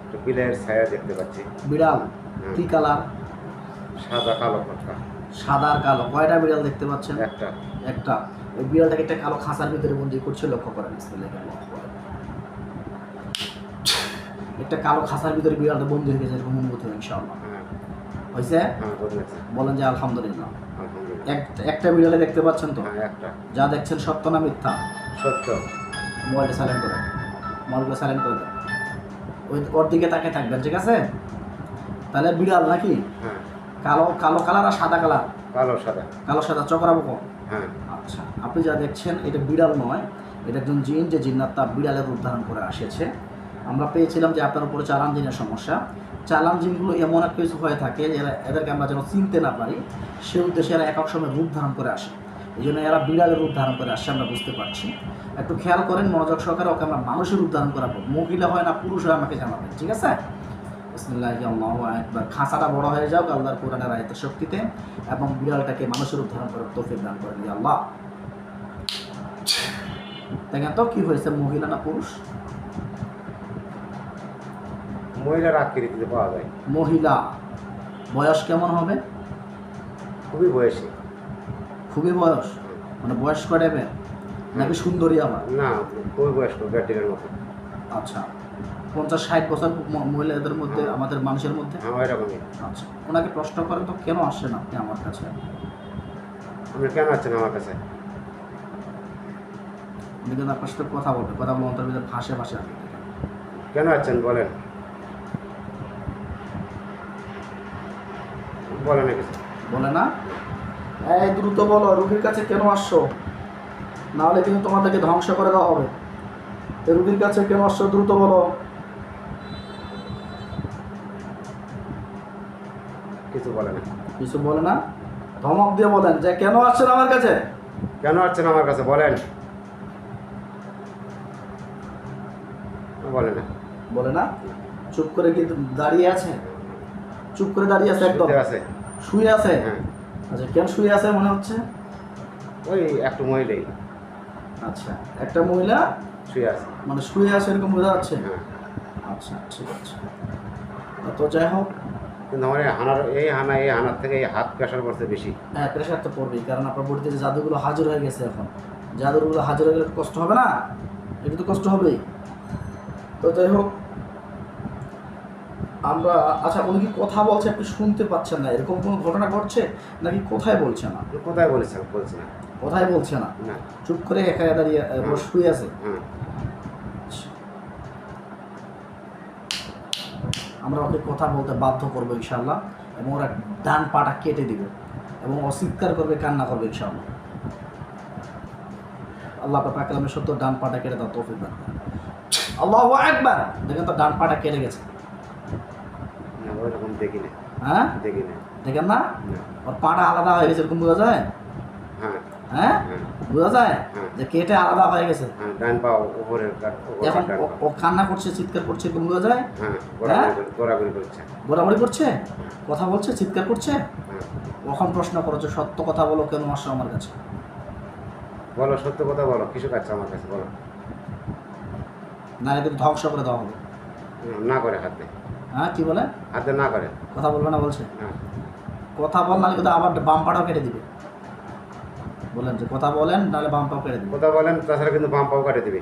একটা বিড়ালের ছায়া দেখতে পাচ্ছি। বিড়াল কি কালার? সাদা কালো পাটকা। সাদা আর কালো। কয়টা বিড়াল দেখতে পাচ্ছেন? একটা। একটা। ওই বিড়ালটাকে একটা কালো খাঁচার ভিতরে বন্দি করছে, লক্ষ্য করেন। একটা কালো খাঁচার ভিতরে বিড়ালটা বন্দি হয়ে গেছে, এরকম অনুভূতি হয় ইনশাআল্লাহ। হয়েছে? বলেন যে আলহামদুলিল্লাহ। একটা বিড়ালে দেখতে পাচ্ছেন তো? একটা। যা দেখছেন সত্য না মিথ্যা? সত্য। মোবাইলটা সাইলেন্ট করে দেন, মোবাইলটা সাইলেন্ট করে দেন। ওর দিকে তাকিয়ে থাকবেন, ঠিক আছে? তাহলে বিড়াল নাকি? কালো কালো কালার আর সাদা কালার? কালো সাদা। কালো সাদা চকরাবো। আচ্ছা, আপনি যা দেখছেন এটা বিড়াল নয়, এটা একজন জিন, যে জিন্নাত বিড়ালের রূপ ধারণ করে আসেছে। আমরা পেয়েছিলাম যে আপনার উপরে চালান জিনের সমস্যা। চালান জিনগুলো এমন এক কিছু হয়ে থাকে যে এদেরকে আমরা যেন চিনতে না পারি, সে উদ্দেশ্যে এরা এক সময় রূপ ধারণ করে আসে। এই জন্য এরা বিড়ালের রূপ ধারণ করে আসছে, আমরা বুঝতে পারছি। একটু খেয়াল করেন, মনোযোগ সহকারে। ওকে আমরা মানুষের রূপ ধারণ করাবো, মহিলা হয় না পুরুষ হয় আমাকে জানাবেন, ঠিক আছে? বিসমিল্লাহি আল্লাহু আকবার। খাঁচাটা বড় হয়ে যাও আল্লাহর কোরআনের আয়াতের শক্তিতে, এবং বিড়ালটাকে মানুষের রূপ ধারণ করার তৌফিক দান করেন ইয়া আল্লাহ। দেখেন তো কি হয়েছে, মহিলা না পুরুষ? মহিলার আকৃতিতে পাওয়া যায়। মহিলা। বয়স কেমন হবে? খুবই বয়সী। খুবই বয়স মানে বয়স কটাবে নাকি সুন্দরী আবার? না, খুবই বয়স্ক, ব্যাটিনের মতো। আচ্ছা, 50-60 বছর মহিলাদের মধ্যে, আমাদের মানুষের মধ্যে? এরকমই। আচ্ছা, ওনাকে প্রশ্ন করেন তো কেন আসছেন আপনি আমার কাছে? আপনি কেন আসছেন আমার কাছে? উনি কিন্তু আপনার সাথে কথা বলবে, কথা বলে অন্তর ভিতরে ভাসে ভাসে আপনি কেন আসছেন বলেন, বলে না কিছু? বলে না? এই দ্রুত বলো, রুগীর কাছে কেন আসছো? নাহলে কিন্তু তোমাদেরকে ধ্বংস করে দেওয়া হবে। রুগীর কাছে কেন আসছো, দ্রুত বলো। কিছু বলে না। কিছু বলে না? ধমক দিয়ে বলেন যে কেন আসছেন আমার কাছে? কেন আসছেন আমার কাছে বলেন। বলে না। বলে না? চুপ করে কি দাঁড়িয়ে আছে? চুপ করে দাঁড়িয়ে আছে একদম? শুয়ে আছে? আচ্ছা, কেন শুয়ে আছে মনে হচ্ছে? ওই একটু মহিলাই। আচ্ছা, একটা মহিলা শুয়ে আছে, মানে শুয়ে আছে এরকম বোঝা যাচ্ছে? আচ্ছা, ঠিক আছে। তো যাই হোক, কিন্তু আমার এই হানার থেকে এই হাত প্রেশার পড়ছে বেশি। হ্যাঁ, প্রেশার তো পড়বেই, কারণ আপনার বডিতে যে জাদুগুলো হাজির হয়ে গেছে, এখন জাদুগুলো হাজির হয়ে গেলে কষ্ট হবে না? এটা তো কষ্ট হবেই। তো যাই হোক, আমরা আচ্ছা, উনি কি কথা বলছে আপনি শুনতে পাচ্ছেন না, এরকম কোনো ঘটনা ঘটছে নাকি কোথায় বলছে না? কোথায় বলছে না। কোথায় বলছে না? চুপ করে একা দাঁড়িয়ে শুয়ে আছে। আমরা ওকে কথা বলতে বাধ্য করবো ইনশাআল্লাহ, এবং ওরা ডান পাটা কেটে দিবে এবং অস্বীকার করবে, কান্না করবে ইনশাআল্লাহ। আল্লাহ পাক কালামে সত্য, ডান পাটা কেটে দাও, তৌফিক দান। আল্লাহু আকবার। দেখেন তো ডান পাটা কেটে গেছে। ওরকম দেখি না। হ্যাঁ, দেখি না। দেখেন না? ওর পাটা আলাদা হয়ে গেছে, এরকম বোঝা যায়? হ্যাঁ, বোঝা যায় যে কেটে আলাদা হয়ে গেছে। ডান পা উপরে, এখন ও কান্না করছে, চিৎকার করছে, এরকম বোঝা যায়? গোড়াগড়ি করছে, কথা বলছে, চিৎকার করছে। কখন প্রশ্ন করো যে সত্য কথা বলো, কেন আসছো আমার কাছে? বলো, সত্য কথা বলো, কিছু কাছে আমার কাছে বলো। না, এদের ধ্বংস করে দেওয়া হবে। না করে হাতে। হ্যাঁ, কি বলে? হাতে না করে। কথা বলবে না বলছে? কথা বল, নাহলে কিন্তু আবার বাম পাটাও কেটে দিবে। বলেন যে কথা বলেন, নাহলে বাম পাও কেটে দিবে। কথা বলেন, তাছাড়া কিন্তু বাম পাও কেটে দিবে।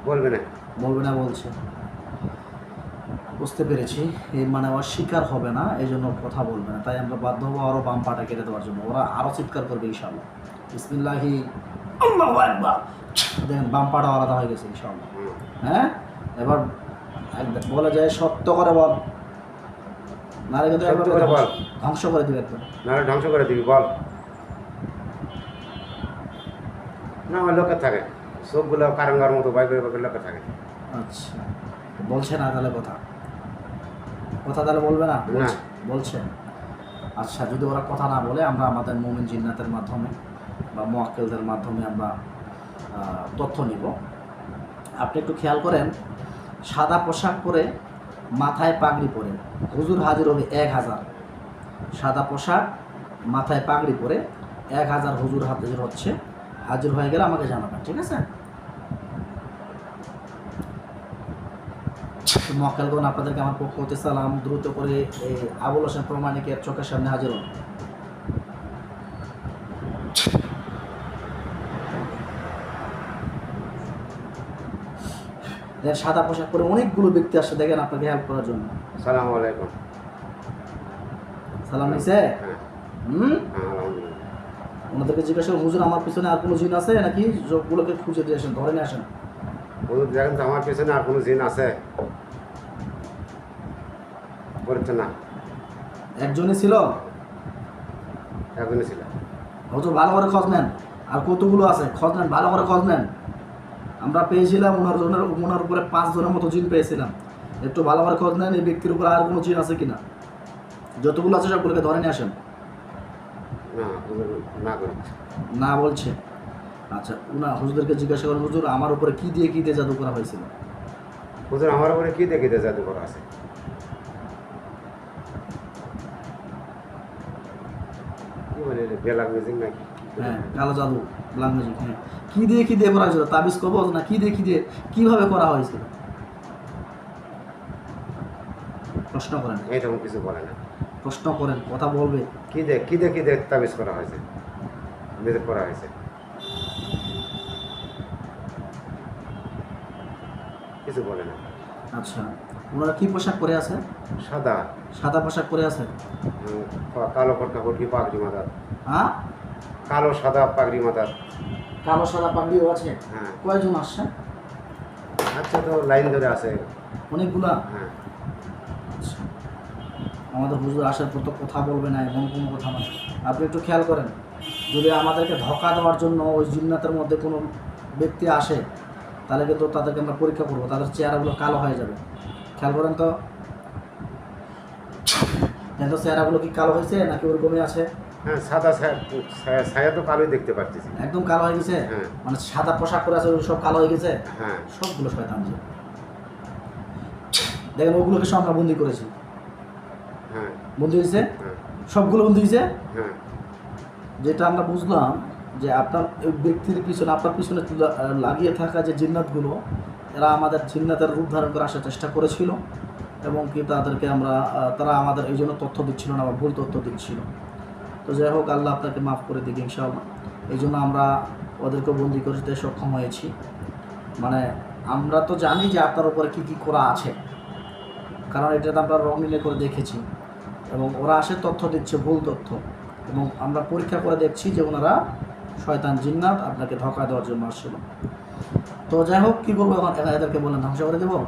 বলবে না? বলবে না বলছে। বুঝতে পেরেছি, এই মানে অস্বীকার হবে না, এই জন্য কথা বলবে না। তাই আমরা বাধ্য হবো আরও বাম পাটা কেটে দেওয়ার জন্য। ওরা আরও চিৎকার করবে ইনশাআল্লাহ। বিসমিল্লাহি আল্লাহু আকবার। দেখেন বাম পাটা আলাদা হয়ে গেছে ইনশাআল্লাহ। হ্যাঁ, এবার বলা যায় সত্য করে বল, নাহলে কিন্তু ধ্বংস করে দিবে একদম। নাহলে ধ্বংস করে দিবি, বল। না, আমার লোকের থাকে, সবগুলো কারঙ্গার মতো বাইকের লোকের থাকে। আচ্ছা, বলছে না তাহলে কথা তাহলে বলবে না? বলছে। আচ্ছা, যদি ওরা কথা না বলে, আমরা আমাদের মুমিন জিন্নাতের মাধ্যমে বা মুআক্কেলদের মাধ্যমে আমরা তথ্য নিব। আপনি একটু খেয়াল করেন, সাদা পোশাক পরে, মাথায় পাগড়ি পরে হুজুর হাজির হবে 1000। সাদা পোশাক, মাথায় পাগড়ি পরে 1000 হুজুর হাজির হচ্ছে। হাজির হয়ে গেলে আমাকে জানাবেন, ঠিক আছে? মক্কেলগণ, আপনাদেরকে আমার পক্ষ হতে সালাম। দ্রুত করে এই আবুল হোসেন প্রমাণিকের চোখের সামনে হাজির হন। দেখেন সাদা পোশাক পরে অনেকগুলো ব্যক্তি আসছে, দেখেন আপনাকে হেল্প করার জন্য। সালাম আলাইকুম। সালাম নিছে। হ্যাঁ হুম, হ্যাঁ, আলহামদুলিল্লাহ। ওনাদেরকে জিজ্ঞাসা করুন, হুজুর আমার পিছনে আর কোনো জিন আছে নাকি, সবগুলোকে খুঁজে দিয়ে আসেন, ধরে নিয়ে আসেন। হুজুর দেখেন তো আমার পেছনে আর কোনো জিন আছে? বলছে না, একজনই ছিল। একজনই ছিল। হুজুর ভালো করে খোঁজ নেন, আর কতগুলো আছে খোঁজ নেন, ভালো করে খোঁজ নেন। আমরা পেয়েছিলাম ওনার উপরে 5 জনের মতো জিন পেয়েছিলাম। একটু ভালো করে খোঁজ নেন এই ব্যক্তির উপরে আর কোনো জিন আছে কিনা। যতগুলো আছে সবগুলোকে ধরে নিয়ে আসেন। না হুজুর না করি। না বলছে। আচ্ছা, হুজুরদেরকে জিজ্ঞাসা করেন, হুজুর আমার উপরে কি দিয়ে জাদু করা হয়েছিল? হুজুর আমার উপরে কি দেখিতে জাদু করা আছে? কি বলে বেলাগ মিউজিক নাকি? হ্যাঁ, কালো জাদু, ব্ল্যাক ম্যাজিক। হ্যাঁ, কি দিয়ে করা হয়েছিল? তাবিজ কবজ না কি দিয়ে কিভাবে করা হয়েছিল? প্রশ্ন করেন। এই তখন কিছু বলে না। প্রশ্ন করেন, কথা বলবে। কি দেখ তাবিজ করা হয়েছে, বেদ করা হয়েছে, কিছু বলে না। আচ্ছা, ওনারা কি পোশাক পরে আছে? সাদা সাদা পোশাক পরে আছে। কালো কাপড় কি পাগড়ি মাথার, হ্যাঁ, কালো সাদা পাগড়ি মাথার। কালো সাদা পাগড়িও আছে। হ্যাঁ কয়জন আসছে? আচ্ছা, তো লাইন ধরে আছে। অনেকগুলা। হ্যাঁ আচ্ছা, আমাদের হুজুর আসার পর তো কথা বলবে না, এমন কোনো কথা নয়। আপনি একটু খেয়াল করেন, যদি আমাদেরকে ধোঁকা দেওয়ার জন্য ওই জিন্নাতের মধ্যে কোনো ব্যক্তি আসে, তাহলে কিন্তু তাদেরকে আমরা পরীক্ষা করবো, তাদের চেহারাগুলো কালো হয়ে যাবে। খেয়াল করেন তো, কিন্তু চেহারাগুলো কি কালো হয়েছে নাকি ওরকমই আছে? হ্যাঁ, সাদা ছায়া তো কালোই দেখতে পাচ্ছি। একদম কালো হয়ে গেছে। হ্যাঁ। মানে সাদা পোশাক পরে আছে, ওগুলো সব কালো হয়ে গেছে। হ্যাঁ সবগুলো শয়তান জিন। দেখেন ওগুলোকে সব আমরা বন্দি করেছি। হ্যাঁ বন্দি হয়েছে, হ্যাঁ সবগুলো বন্দি হয়েছে। হ্যাঁ যেটা আমরা বুঝলাম যে আপনার এই ব্যক্তির পিছনে, আপনার পিছনে লাগিয়ে থাকা যে জিন্নাতগুলো, এরা আমাদের জিন্নাতের রূপ ধারণ করে আসার চেষ্টা করেছিল, এবং কি তাদেরকে তারা আমাদের এই জন্য তথ্য দিচ্ছিল না বা ভুল তথ্য দিচ্ছিল। তো যাই হোক, আল্লাহ আপনাকে মাফ করে দিক ইনশাআল্লাহ। এই জন্য আমরা ওদেরকে বন্দি করতে সক্ষম হয়েছি। মানে আমরা তো জানি যে আপনার উপরে কী কী করা আছে, কারণ এটা আমরা রঙিনে করে দেখেছি, এবং ওরা আসে তথ্য দিচ্ছে ভুল তথ্য, এবং আমরা পরীক্ষা করে দেখছি যে ওনারা শয়তান জিন্নাত আপনাকে ধোঁকা দেওয়ার জন্য আসছিল। তো যাই হোক, কী করবো এখন? এদেরকে বললেন ধ্বংস করে দেবো?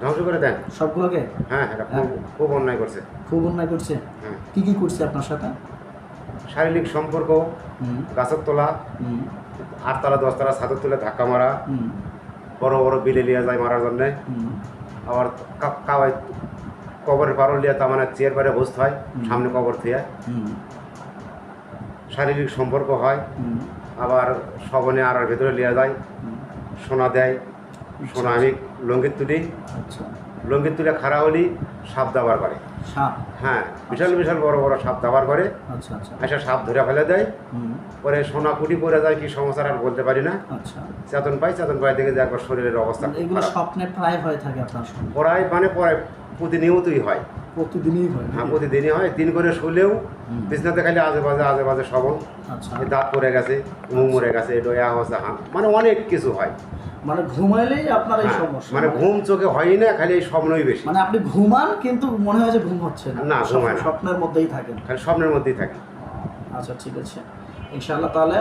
ধ্বংস করে দেন সবগুলোকে? হ্যাঁ, এটা খুব অন্যায় করছে। খুব অন্যায় করছে। হ্যাঁ, কী করছে আপনার সাথে? শারীরিক সম্পর্ক, হুম গাছের তোলা, হুম 8 তলা 10 তলা ছাদের তুলে ধাক্কা মারা, হুম বড় বড় বিলে লিয়া যায় মারার জন্যে। হুম আবার কাবাই কবরের পারো লিয়া, তার মানে চেয়ার পারে বসতে হয় সামনে কবর থেকে, হুম শারীরিক সম্পর্ক হয়। হুম আবার শবনে আর ভেতরে লিয়া যায়, হুম। সোনা দেয়, সোনা আমি লঙ্গির তুলি, আচ্ছা, লঙ্গির তুলে খাড়া হলি সাপ দাবার করে। সাপ? হ্যাঁ, বিশাল বিশাল বড় বড় সাপ দাবার করে, আচ্ছা আচ্ছা। এসে সাপ ধরে ফেলে দেয়। হুম পরে সোনা কুটি পরে যায়, কি সমস্যা আর বলতে পারি না। আচ্ছা। চেতন পাই দেখে যে একবার শরীরের অবস্থা মানে এগুলো স্বপ্নে প্রায় হয়ে থাকে আপনার সঙ্গে? পড়ায় মানে পড়ায় প্রতিনিয়তই হয়। প্রতিদিনই হয়? হ্যাঁ, প্রতিদিনই হয়। দিন করে শুলেও হুম। বিছনাতে খালি আজে বাজে সবল, আচ্ছা, এই দাঁত পড়ে গেছে, মুখ মরে গেছে, এটা অবস্থা, মানে অনেক কিছু হয়। মানে ঘুমাইলেই আপনার এই হ্যাঁ, সমস্যা? মানে ঘুম চোখে হয়ই না, খালি এই স্বপ্নই বেশি। মানে আপনি ঘুমান কিন্তু মনে হয় যে ঘুম হচ্ছে না? না, ঘুমায় না। স্বপ্নের মধ্যেই থাকেন? খালি স্বপ্নের মধ্যেই থাকে। আচ্ছা, ঠিক আছে ইনশাআল্লাহ। তাহলে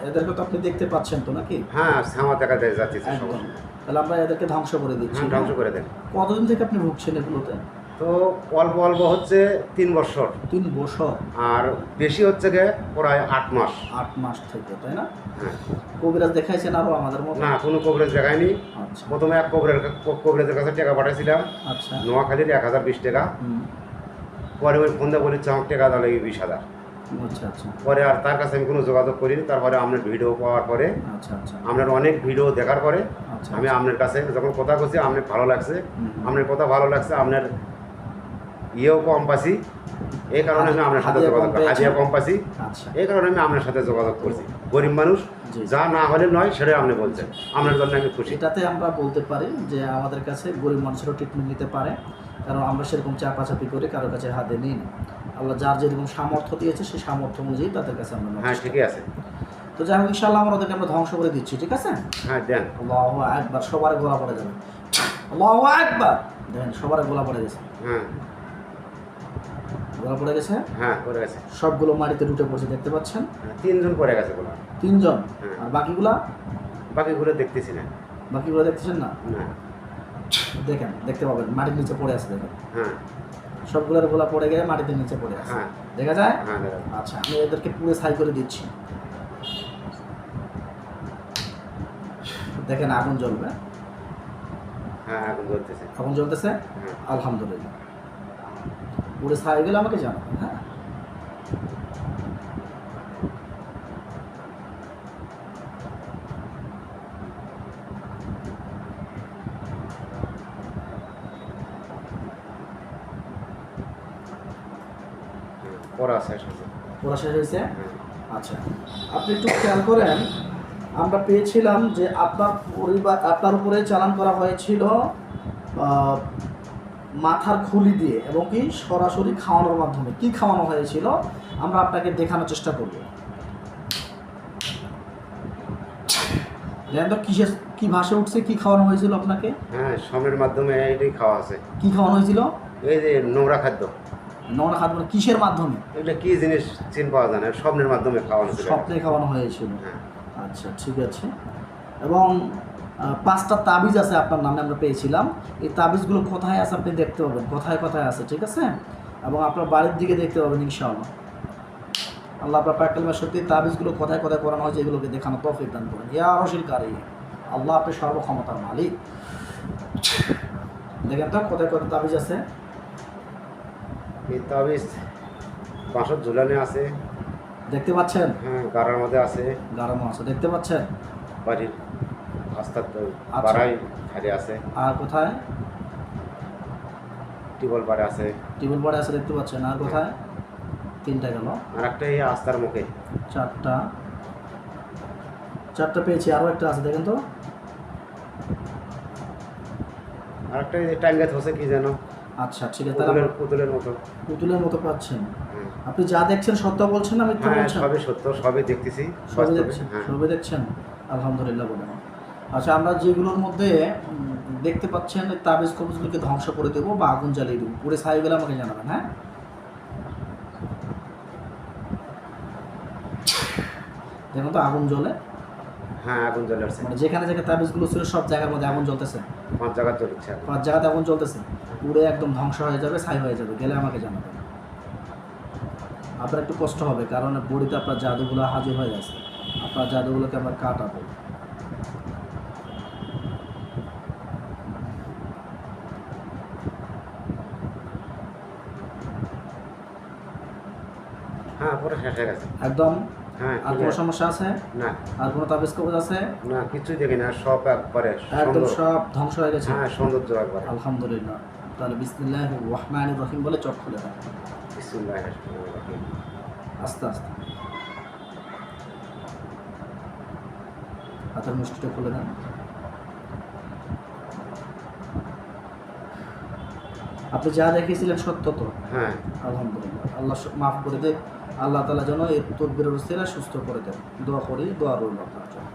এদেরকে তো আপনি দেখতে পাচ্ছেন তো নাকি? হ্যাঁ, শ্যামা দেখা যায় যাচ্ছে একদম। সমস্যা। তাহলে আমরা এদেরকে ধ্বংস করে দিচ্ছি। হ্যাঁ, ধ্বংস করে দেন। কতদিন থেকে আপনি ভুগছেন এগুলোতে? তো অল্প অল্প হচ্ছে 3 বছর, 3 বছর? আর বেশি হচ্ছে গে প্রায় 8 মাস। 8 মাস থেকে, তাই না? হ্যাঁ। কবিরাজ দেখাইছেন আরো আমাদের মতো? না, কোনো কভারেজ দেখায়নি। আচ্ছা প্রথমে এক কভারেজের কাছে টাকা পাঠাইছিলাম, আচ্ছা। নোয়াখালীর 1020 টাকা। হুম পরে ওই ফোন দিয়ে বলেছে আমার টাকা তাহলে 20,000। আচ্ছা আচ্ছা পরে আর তার কাছে আমি কোনো যোগাযোগ করিনি। তারপরে আপনার ভিডিও পাওয়ার পরে, আচ্ছা আচ্ছা আপনার অনেক ভিডিও দেখার পরে আচ্ছা। আমি আপনার কাছে যখন কথা বলছি, আপনার ভালো লাগছে, হুম। আপনার কথা ভালো লাগছে, আপনার ইয়েও কম পাচ্ছি, এই কারণে আমি আপনার সাথে হাদিয়া যোগাযোগ কম করি, পেয়েছেন? হাদিয়া কম পাচ্ছি, আচ্ছা, এই কারণে আমি আপনার সাথে যোগাযোগ করছি। গরিব মানুষ, জি। যা না হলে নয় সেটাই আপনি বলছেন, আপনার জন্য আমি খুশি। এটাতে আমরা বলতে পারি যে আমাদের কাছে গরিব মানুষেরও ট্রিটমেন্ট নিতে পারে, কারণ আমরা সেরকম চাপাচাপি করে কারোর কাছে হাতে নিই না। আল্লাহ যার যেরকম সামর্থ্য দিয়েছে সেই সামর্থ্য অনুযায়ী তাদের কাছে আমরা নেওয়ার হ্যাঁ চেষ্টা ঠিকই আছে। করি। তো যাই হোক ইনশাআল্লাহ আমরা ওদেরকে আমরা ধ্বংস করে দিচ্ছি, ঠিক আছে? হ্যাঁ দেন। আল্লাহু আকবার, সবার গোলা পড়ে যাবে। আল্লাহু আকবার, দেখেন সবার গোলা পড়ে গেছে। হ্যাঁ গোলা পড়ে গেছে, হ্যাঁ পড়ে গেছে। সবগুলো মাটিতে লুটে পড়ছে, দেখতে পাচ্ছেন? হ্যাঁ, 3 জন পড়ে গেছে বলা। 3 জন। হ্যাঁ। আর বাকিগুলা? বাকিগুলো দেখতেছি না। বাকিগুলো দেখতেছেন না? না। দেখেন, দেখতে পাবেন মাটির নিচে পড়ে আছে, দেখেন হ্যাঁ সবগুলোর গোলা পড়ে গিয়ে মাটিতে নিচে পড়ে আছে, হ্যাঁ দেখা যায়? হ্যাঁ দেখা যায়। আচ্ছা, আমি এদেরকে পুরো ছাই করে দিচ্ছি। দেখেন আগুন জ্বলবে, হ্যাঁ আগুন জ্বলতেছে। আগুন জ্বলতেছে। হ্যাঁ আলহামদুলিল্লাহ, পুরো ছাই হয়ে গেলে আমাকে জানাবেন। হ্যাঁ, পড়া শেষ হয়েছে। পুরো শেষ হয়েছে। হ্যাঁ আচ্ছা, আপনি একটু খেয়াল করেন, আমরা পেয়েছিলাম যে আপনার পরিবার, আপনার উপরে চালান করা হয়েছিল মাথার খুলি দিয়ে এবং কি সরাসরি খাওয়ানোর মাধ্যমে। কি খাওয়ানো হয়েছিল আমরা আপনাকে দেখানোর চেষ্টা করব। দেখেন তো কিসের কি ভাষা উঠছে, কি খাওয়ানো হয়েছিল আপনাকে? হ্যাঁ স্বর্ণের মাধ্যমে এইটাই খাওয়া আছে। কি খাওয়ানো হয়েছিল? এই যে নোংরা খাদ্য, নোংরা খাদ্য মানে কিসের মাধ্যমে? এগুলো কি জিনিস চিন পাওয়া যায় না, স্বপ্নের মাধ্যমে খাওয়ানো ছিল। স্বপ্নে খাওয়ানো হয়েছিল। হ্যাঁ আচ্ছা ঠিক আছে। এবং 5টা তাবিজ আছে আপনার নামে আমরা পেয়েছিলাম। এই তাবিজগুলো কোথায় আছে আপনি দেখতে পাবেন, কোথায় কোথায় আছে, ঠিক আছে? এবং আপনার বাড়ির দিকে দেখতে পাবেন ইনশাআল্লাহ। আল্লাহ আপনার পাককালিমা সত্যি তাবিজগুলো কোথায় কোথায় করানো হয়েছে এগুলোকে দেখানো তৌফিক দান করেন। ইয়া রশিল কারি, আল্লাহ আপনি সর্বক্ষমতার মালিক। দেখেন তো কোথায় কোথায় তাবিজ আছে। এই তাবিজ বাঁশর ঝুলানে আছে। দেখতে পাচ্ছেন? হ্যাঁ গাড়ার মধ্যে আছে। গারানো আছে, দেখতে পাচ্ছেন? বাড়ির রাস্তার আচ্ছা। বাড়াই ধারে আছে। আর কোথায়? টিবল পাড়ে আছে। টেবিল পরে আছে, দেখতে পাচ্ছেন? আর কোথায়? 3টা গেল। আর একটা এই আস্তার মুখে। 4টা পেয়েছি, আরও একটা আছে, দেখেন তো। আর একটা এই যে টাঙ্গাত হচ্ছে কি যেন, আচ্ছা ঠিক আছে, তাহলে পুতুলের মতো। পুতুলের মতো পাচ্ছেন। হ্যাঁ আপনি যা দেখছেন সত্য বলছেন না মিথ্যা হ্যাঁ বলছেন? সবই সত্য, সবই দেখতেছি। সবই বাস্তবে। দেখছেন, হ্যাঁ সবই দেখছেন, আলহামদুলিল্লাহ বলেন। আচ্ছা, আমরা যেগুলোর মধ্যে দেখতে পাচ্ছেন এই তাবিজ কবজগুলোকে ধ্বংস করে দেবো বা আগুন জ্বালিয়ে দেবো, পুরো ছাই গেলে আমাকে জানাবেন। হ্যাঁ, দেখুন তো আগুন জ্বলে, হ্যাঁ আগুন জ্বলে আসছে। মানে যেখানে যেখানে তাবিজগুলো ছিল সব জায়গার মধ্যে আগুন জ্বলতেছে। 5 জায়গা জ্বলছে আগুন। 5 জায়গাতে আগুন জ্বলতেছে, পুরো একদম ধ্বংস হয়ে যাবে, ছাই হয়ে যাবে, গেলে আমাকে জানাবেন। আপনার একটু কষ্ট হবে কারণ বডিতে আপনার জাদুগুলো হাজির হয়ে গেছে, আপনার জাদুগুলোকে আমরা কাটাবো। হ্যাঁ পুরো শেষ হয়ে গেছে একদম। হ্যাঁ আর কোনো সমস্যা আছে? না আর কোনো তাবিজ কবজ আছে? না কিছুই দেখি না, সব একবারে একদম সুন্দর। সব ধ্বংস হয়ে গেছে। হ্যাঁ সৌন্দর্য একবারে। আলহামদুলিল্লাহ। তাহলে বিসমিল্লাহির রহমানির রহিম বলে চোখ খুলে দেন, বিসমিল্লাহির রহমানির রহিম। আস্তে আস্তে হাতের মুষ্টিটা খুলে দেন। আপনি যা দেখিয়েছিলেন সত্য তো? হ্যাঁ আলহামদুলিল্লাহ, আল্লাহ মাফ করে দেয়। আল্লাহ তাআলা যেন এই তদবিরের উসিলায় সুস্থ করে দেন। দোয়া করি, দোয়া রইল আপনার জন্য।